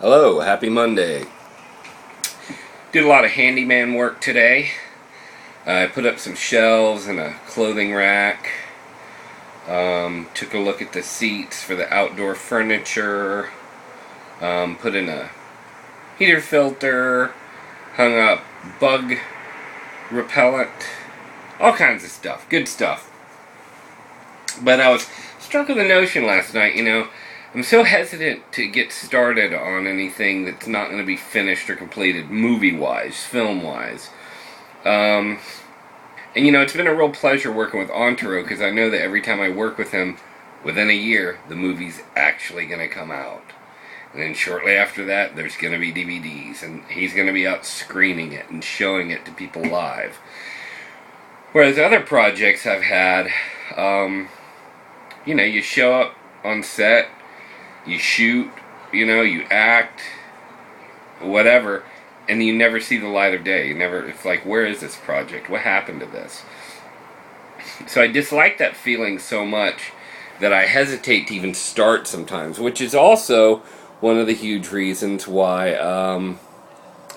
Hello, happy Monday. Did a lot of handyman work today. I put up some shelves and a clothing rack. Took a look at the seats for the outdoor furniture. Put in a heater filter. Hung up bug repellent. All kinds of stuff. Good stuff. But I was struck with the notion last night, I'm so hesitant to get started on anything that's not going to be finished or completed, movie-wise, film-wise. And it's been a real pleasure working with Ontero, because I know that every time I work with him, within a year, the movie's actually going to come out. And then shortly after that, there's going to be DVDs, and he's going to be out screening it and showing it to people live. Whereas other projects I've had, you show up on set, you shoot, you act, whatever, and you never see the light of day. It's like, where is this project? What happened to this? So I dislike that feeling so much that I hesitate to even start sometimes, which is also one of the huge reasons why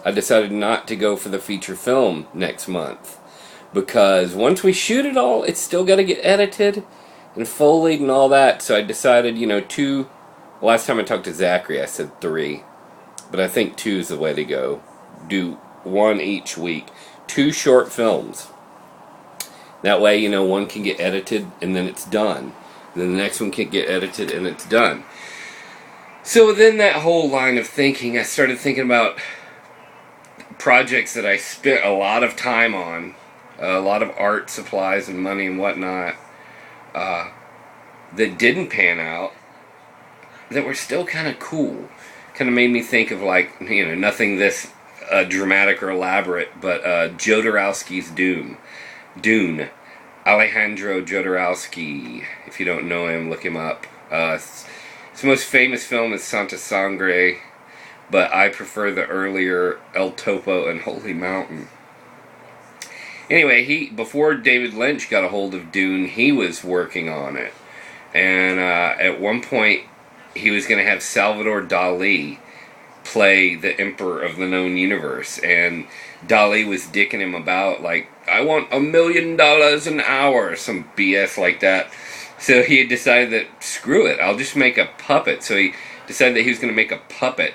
I decided not to go for the feature film next month. Because once we shoot it all, it's still got to get edited and Foleyed and all that. So I decided, 2. Last time I talked to Zachary, I said 3. But I think 2 is the way to go. Do 1 each week. 2 short films. That way, one can get edited and then it's done. And then the next one can get edited and it's done. So within that whole line of thinking, I started thinking about projects that I spent a lot of time on. A lot of art supplies and money and whatnot. That didn't pan out, that were still kind of cool. Kind of made me think of, nothing this dramatic or elaborate, but Jodorowsky's Dune. Alejandro Jodorowsky. If you don't know him, look him up. His most famous film is Santa Sangre, but I prefer the earlier El Topo and Holy Mountain. Anyway, before David Lynch got a hold of Dune, he was working on it. And at one point, he was going to have Salvador Dali play the emperor of the known universe. And Dali was dicking him about, I want $1 million an hour, or some BS like that. So he had decided that, screw it, I'll just make a puppet. So he decided that he was going to make a puppet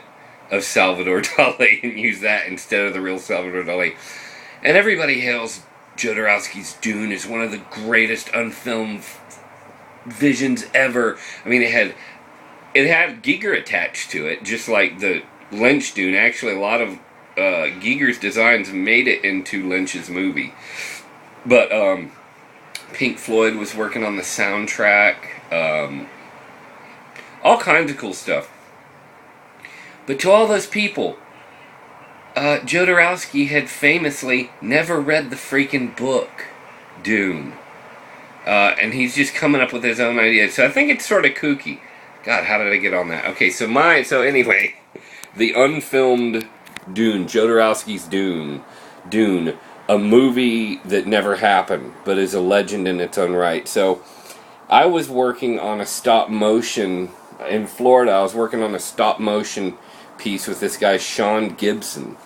of Salvador Dali and use that instead of the real Salvador Dali. And everybody hails Jodorowsky's Dune as one of the greatest unfilmed visions ever. I mean, it had Giger attached to it, just like the Lynch Dune. Actually, a lot of Giger's designs made it into Lynch's movie. But Pink Floyd was working on the soundtrack. All kinds of cool stuff. But to all those people, Jodorowsky had famously never read the freaking book, Dune. And he's just coming up with his own ideas. So I think it's sort of kooky. God, how did I get on that? Okay, so anyway, the unfilmed Dune, Jodorowsky's Dune, a movie that never happened, but is a legend in its own right. So I was working on a stop motion, in Florida, I was working on a stop motion piece with this guy, Sean Gibson.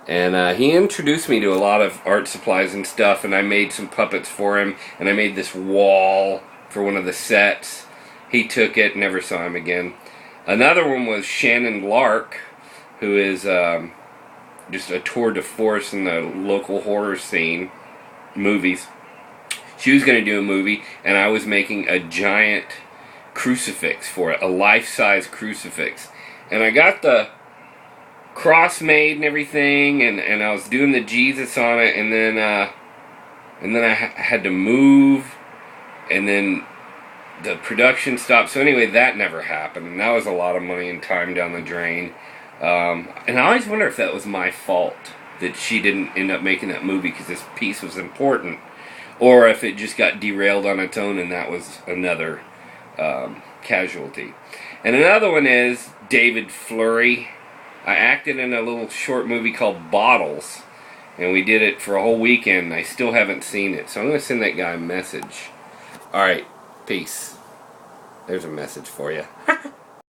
And he introduced me to a lot of art supplies and stuff, and I made some puppets for him, and I made this wall for one of the sets. He took it, never saw him again. Another one was Shannon Lark, who is just a tour de force in the local horror scene, movies. She was going to do a movie, and I was making a giant crucifix for it, a life-size crucifix. And I got the cross made and everything, and I was doing the Jesus on it, and then I had to move, and then the production stopped. So anyway, that never happened, and that was a lot of money and time down the drain. And I always wonder if that was my fault, that she didn't end up making that movie because this piece was important, or if it just got derailed on its own, and that was another casualty. And another one is David Fleury. I acted in a little short movie called Bottles, and we did it for a whole weekend. I still haven't seen it, so I'm going to send that guy a message. Alright, peace. There's a message for you.